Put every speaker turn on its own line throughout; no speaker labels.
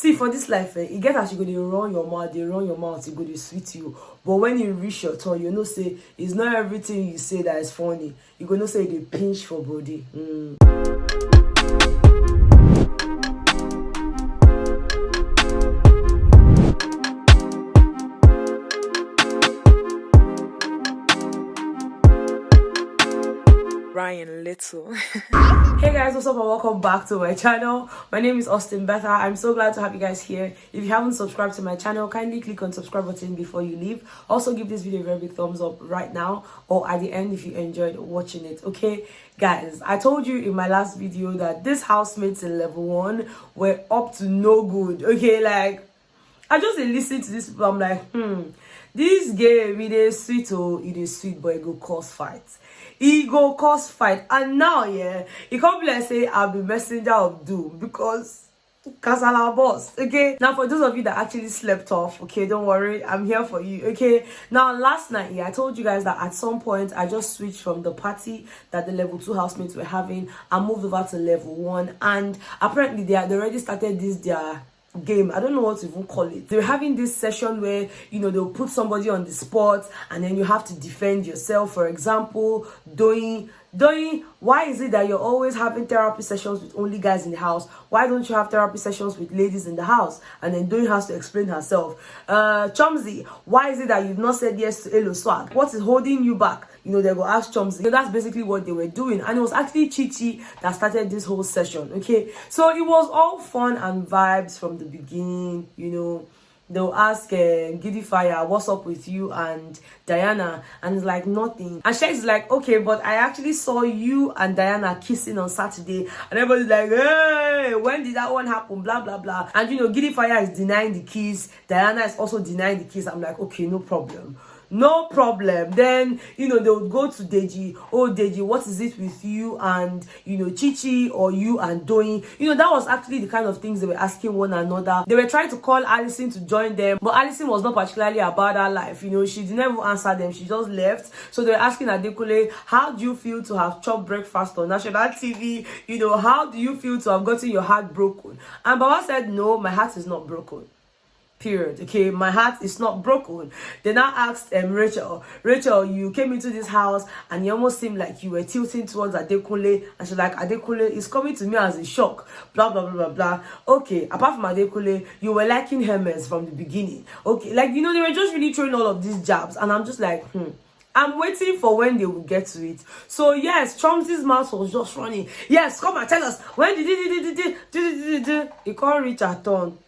See, for this life, you get as you go to run your mouth, you go to sweet you. But when you reach your turn, you know, say, it's not everything you say that is funny. You gonna say they pinch for body.
Little.
Hey guys, what's up and welcome back to my channel. My name is Austin Betha. I'm so glad to have you guys here. If you haven't subscribed to my channel, kindly click on subscribe button before you leave. Also give this video a very big thumbs up right now or at the end if you enjoyed watching it. Okay guys, I told you in my last video that these housemates in level 1 were up to no good. Okay, like I just listened to this people, I'm like, this game it is sweet, it is sweet, but it go cause fights. He go cause fight. And now, yeah, he can't be like say I'll be messenger of doom because Kasala boss. Okay, now for those of you that actually slept off, okay, don't worry, I'm here for you. Okay, now last night, yeah, I told you guys that at some point I just switched from the party that the level 2 housemates were having and moved over to level 1, and apparently they already started their game. I don't know what to even call it. They're having this session where, you know, they'll put somebody on the spot and then you have to defend yourself. For example, Doyin, why is it that you're always having therapy sessions with only guys in the house? Why don't you have therapy sessions with ladies in the house? And then Doyin has to explain herself. Chomzy, why is it that you've not said yes to Elo Swag? What is holding you back? You know, they go ask Chomzy. So that's basically what they were doing. And it was actually Chichi that started this whole session. Okay, so it was all fun and vibes from the beginning. You know, they'll ask Giddy Fire, what's up with you and Diana? And it's like nothing. And Sheik's like, okay, but I actually saw you and Diana kissing on Saturday. And everybody's like, hey, when did that one happen? Blah, blah, blah. And you know, Giddy Fire is denying the kiss. Diana is also denying the kiss. I'm like, okay, no problem. No problem. Then, you know, they would go to Deji. Oh, Deji, what is it with you and, you know, Chichi or you and Doyin? You know, that was actually the kind of things they were asking one another. They were trying to call Allison to join them, but Allison was not particularly about her life. You know, she didn't even answer them. She just left. So they were asking Adekule, how do you feel to have chopped breakfast on national TV? You know, how do you feel to have gotten your heart broken? And Baba said, no, my heart is not broken. Period. Okay, my heart is not broken. They now asked Rachel, you came into this house and you almost seemed like you were tilting towards Adekule, and she's like, Adekule is coming to me as a shock, blah blah blah blah blah. Okay, apart from Adekule, you were liking Hermès from the beginning. Okay, like, you know, they were just really throwing all of these jabs, and I'm just like, I'm waiting for when they will get to it. So yes, Chomsy's mouth was just running. Yes, come and tell us when did he can't reach her turn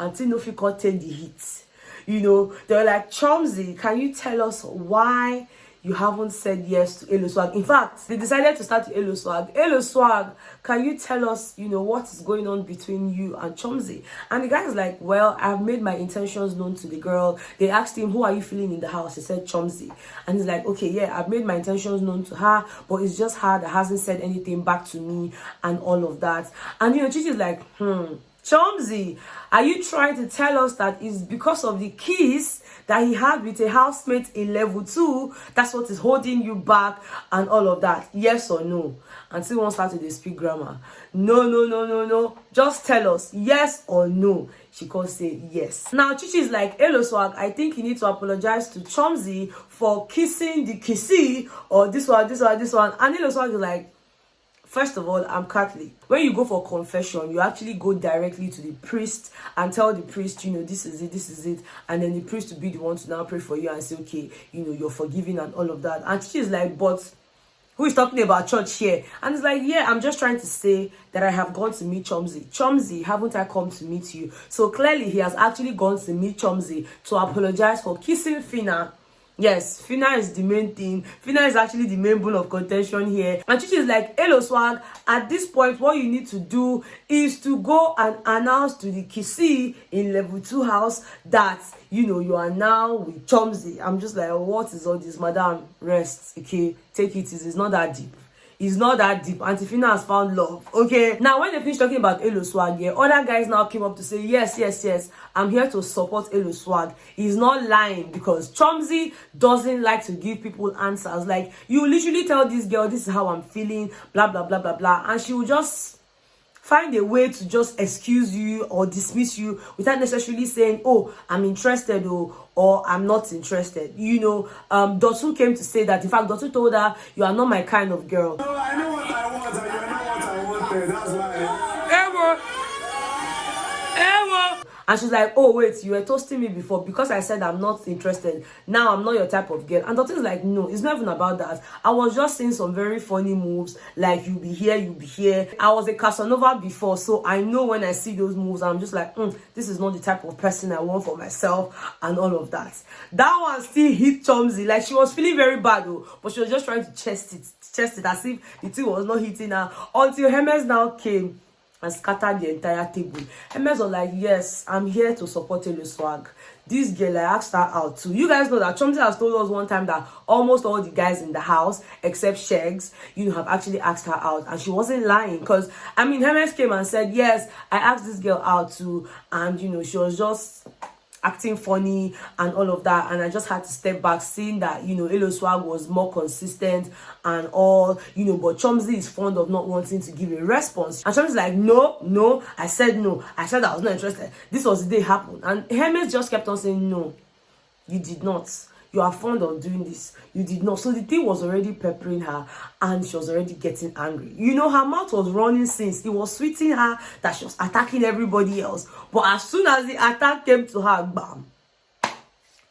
until Nofi can't take the hits. You know, they were like, Chomzy, can you tell us why you haven't said yes to Elo Swag? In fact, they decided to start with Elo Swag. Elo Swag, can you tell us, you know, what is going on between you and Chomzy? And the guy is like, well, I've made my intentions known to the girl. They asked him, who are you feeling in the house? He said, Chomzy. And he's like, okay, yeah, I've made my intentions known to her, but it's just her that hasn't said anything back to me and all of that. And, you know, Chichi's like, Chomzy, are you trying to tell us that it's because of the kiss that he had with a housemate in level 2, that's what is holding you back and all of that? Yes or no? Until one started to speak grammar. No. Just tell us yes or no. She can't say yes. Now Chichi is like, Elo Swag, I think you need to apologize to Chomzy for kissing the kissy or this one. And Elo Swag is like, first of all, I'm Catholic. When you go for confession, you actually go directly to the priest and tell the priest, you know, this is it. And then the priest will be the one to now pray for you and say, okay, you know, you're forgiven and all of that. And she's like, but who is talking about church here? And it's like, yeah, I'm just trying to say that I have gone to meet Chomzy. Chomzy, haven't I come to meet you? So clearly, he has actually gone to meet Chomzy to apologize for kissing Fina. Yes, Fina is the main thing. Fina is actually the main bone of contention here. And Chichi is like, Elo Swag, at this point, what you need to do is to go and announce to the Kisi in level 2 house that, you know, you are now with Chomzy. I'm just like, what is all this? Madam, rest, okay? Take it easy. It's not that deep. It's not that deep. Auntie Fina has found love. Okay. Now, when they finished talking about Elo Swag, yeah, other guys now came up to say, yes, I'm here to support Elo Swag. He's not lying because Chomzy doesn't like to give people answers. Like, you literally tell this girl, this is how I'm feeling, blah, blah, blah, blah, blah. And she will just find a way to just excuse you or dismiss you without necessarily saying, oh, I'm interested, or I'm not interested. You know, Doyin came to say that. In fact, Doyin told her, you are not my kind of girl.
No, I know what I want and you're not what I wanted. That's why.
And she's like, oh wait, you were toasting me before because I said I'm not interested. Now I'm not your type of girl. And Doyin is like, no, it's not even about that. I was just seeing some very funny moves, like you be here, you be here. I was a Casanova before, so I know when I see those moves, I'm just like, this is not the type of person I want for myself and all of that. That one still hit Chomzy. Like, she was feeling very bad though, but she was just trying to chest it as if the thing was not hitting her, until Hermès now came and scattered the entire table. Hermès was like, yes, I'm here to support Elo Swag. This girl, I asked her out too. You guys know that Chomzy has told us one time that almost all the guys in the house, except Shegs, have actually asked her out. And she wasn't lying. Because, I mean, Hermès came and said, yes, I asked this girl out too. And, she was just acting funny and all of that, and I just had to step back, seeing that Elo Swag was more consistent and all, but Chomzy is fond of not wanting to give a response, and Chomzy's like, no, I said no, I said I was not interested, this was the day it happened. And Hermès just kept on saying, no, you did not, you are fond of doing this, you did not. So the thing was already peppering her, and she was already getting angry. Her mouth was running since. It was sweeting her that she was attacking everybody else. But as soon as the attack came to her, bam,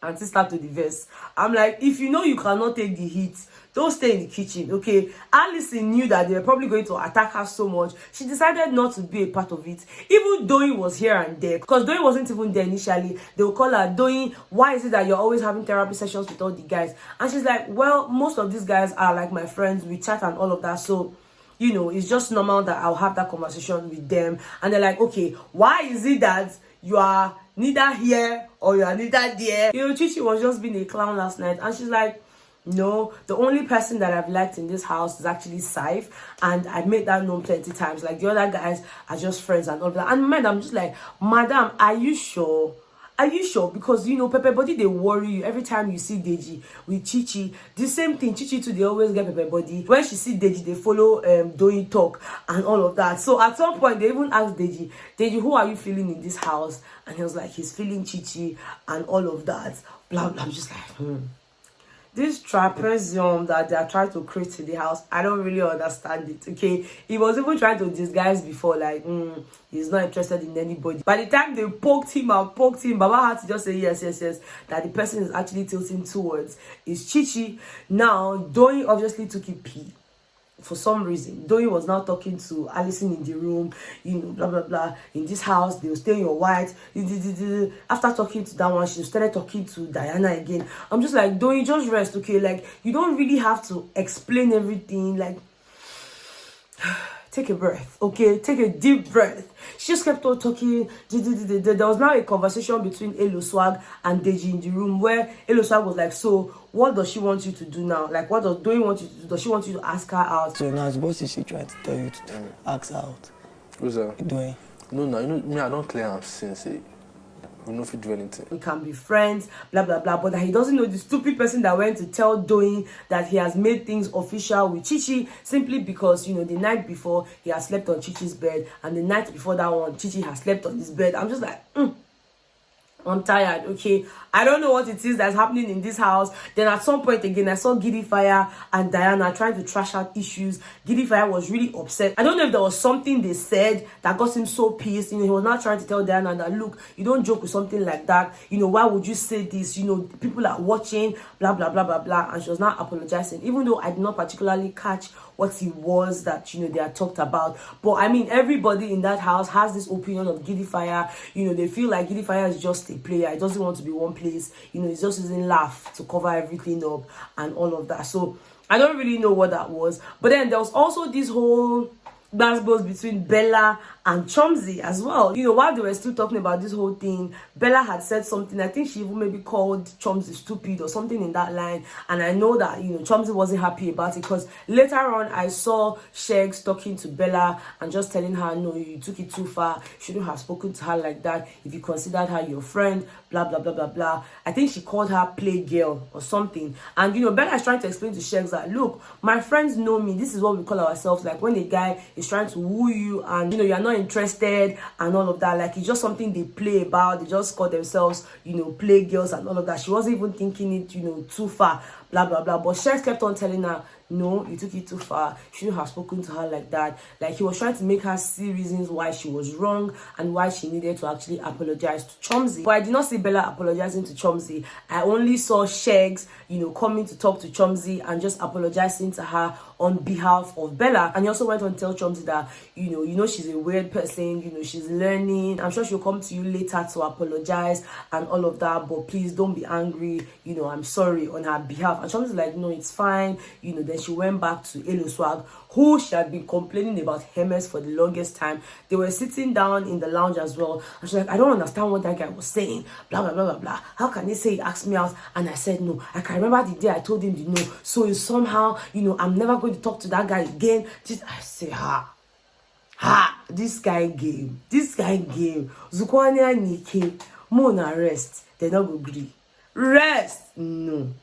and she started the verse. I'm like, if you know you cannot take the heat, don't stay in the kitchen, okay? Alison knew that they were probably going to attack her so much. She decided not to be a part of it. Even Doyin was here and there, because Doyin wasn't even there initially. They would call her, Doyin, why is it that you're always having therapy sessions with all the guys? And she's like, well, most of these guys are like my friends. We chat and all of that. So, it's just normal that I'll have that conversation with them. And they're like, okay, why is it that you are neither here or you are neither there? Chichi was just being a clown last night. And she's like, no, the only person that I've liked in this house is actually Saif, and I made that known plenty times. Like, the other guys are just friends and all that. And I'm just like, madam, are you sure? Are you sure? Because pepper body, they worry you every time you see Deji with Chichi. The same thing, Chichi too, they always get pepper body. When she see Deji, they follow Doyin talk and all of that. So at some point they even asked Deji, who are you feeling in this house? And he was like, he's feeling Chichi and all of that. Blah blah. I'm just like, This trapezium that they are trying to create in the house, I don't really understand it, okay? He was even trying to disguise before, like, he's not interested in anybody. By the time they poked him, Baba had to just say yes, that the person is actually tilting towards is Chichi. Now, Doyin obviously took it pee. For some reason, Doyin was now talking to Alison in the room, blah blah blah. In this house, they will stay in your white. After talking to that one, she started talking to Diana again. I'm just like, Doyin, just rest, okay? Like, you don't really have to explain everything. Like, take a breath, okay? Take a deep breath. She just kept on talking. There was now a conversation between Elo Swag and Deji in the room, where Elo Swag was like, so what does she want you to do now? Like, what does Doyin want you to do? Does she want you to ask her out?
So now, what is she trying to tell you to ask her out?
Who's that?
Doyin.
No, me, I don't clear him since we know if you do anything.
We can be friends, blah blah blah, but that he doesn't know the stupid person that went to tell Doyin that he has made things official with Chichi, simply because the night before he has slept on Chichi's bed, and the night before that one Chichi has slept on his bed. I'm just like, I'm tired, okay? I don't know what it is that's happening in this house. Then at some point again, I saw Giddy Fire and Diana trying to trash out issues. Giddy Fire was really upset. I don't know if there was something they said that got him so pissed. He was not trying to tell Diana that, look, you don't joke with something like that. Why would you say this? People are watching, blah, blah, blah, blah, blah. And she was not apologizing, even though I did not particularly catch what it was that they had talked about. But I mean, everybody in that house has this opinion of Giddy Fire. They feel like Giddy Fire is just a player. It doesn't want to be one place. It's just using laugh to cover everything up and all of that. So I don't really know what that was. But then there was also this whole basketballs between Bella and Chomzy as well. You know, while they were still talking about this whole thing, Bella had said something. I think she even maybe called Chomzy stupid or something in that line. And I know that, you know, Chomzy wasn't happy about it, because later on I saw Shegs talking to Bella and just telling her, no, you took it too far. You shouldn't have spoken to her like that if you considered her your friend, blah, blah, blah, blah, blah. I think she called her play girl or something. And, you know, Bella is trying to explain to Shegs that, look, my friends know me. This is what we call ourselves. Like, when a guy is trying to woo you and, you know, you're not interested and all of that, like, it's just something they play about. They just call themselves, you know, play girls and all of that. She wasn't even thinking it, you know, too far, blah, blah, blah. But Shegs kept on telling her, no, you took it too far. You shouldn't have spoken to her like that. Like, he was trying to make her see reasons why she was wrong and why she needed to actually apologize to Chomzy. But I did not see Bella apologizing to Chomzy. I only saw Shegs, you know, coming to talk to Chomzy and just apologizing to her on behalf of Bella. And he also went on to tell Chomzy that, you know, she's a weird person, you know, she's learning. I'm sure she'll come to you later to apologize and all of that, but please don't be angry, you know, I'm sorry on her behalf. And Chomzy's like, no, it's fine, you know. Then she went back to Elo Swag, who she had been complaining about Hermès for the longest time. They were sitting down in the lounge as well, and she's like, I don't understand what that guy was saying, blah, blah, blah, blah, blah. How can they say he asked me out and I said no? I can remember the day I told him the no, so it's somehow, you know, I'm never going to talk to that guy again. I say, this guy game. Zukwania Nike, Mona rest. They not go agree. Rest, no.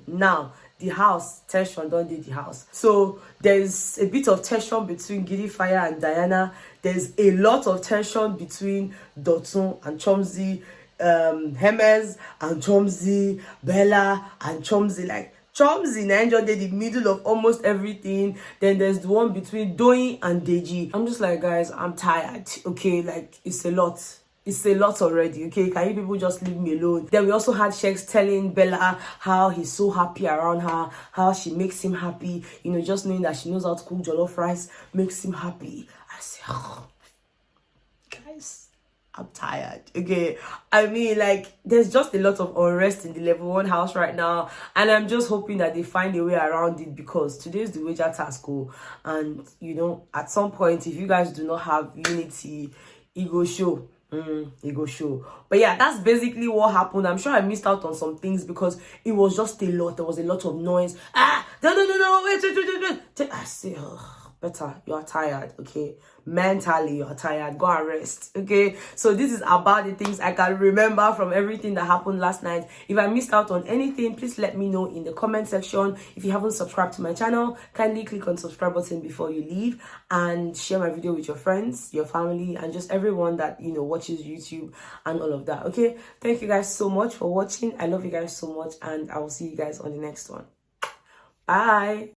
Now, the house, tension, don't do the house. So there's a bit of tension between Giddy Fire and Diana. There's a lot of tension between Doyin and Chomzy, Hermès and Chomzy, Bella and Chomzy. Like, Chomzy Naija did the middle of almost everything. Then there's the one between Doyin and Deji. I'm just like, guys, I'm tired. Okay, like, it's a lot. It's a lot already, okay? Can you people just leave me alone? Then we also had Shegs telling Bella how he's so happy around her, how she makes him happy. You know, just knowing that she knows how to cook jollof rice makes him happy. I say, guys, I'm tired, okay? I mean, like, there's just a lot of unrest in the level 1 house right now, and I'm just hoping that they find a way around it, because today's the wager task, and, you know, at some point, if you guys do not have unity, it go show. It go show. But yeah, that's basically what happened. I'm sure I missed out on some things because it was just a lot. There was a lot of noise. No, wait. I say, better, you are tired, okay? Mentally, you're tired. Go and rest, okay? So this is about the things I can remember from everything that happened last night. If I missed out on anything, please let me know in the comment section. If you haven't subscribed to my channel, kindly click on the subscribe button before you leave, and share my video with your friends, your family, and just everyone that, you know, watches YouTube and all of that, okay? Thank you guys so much for watching. I love you guys so much, and I will see you guys on the next one. Bye.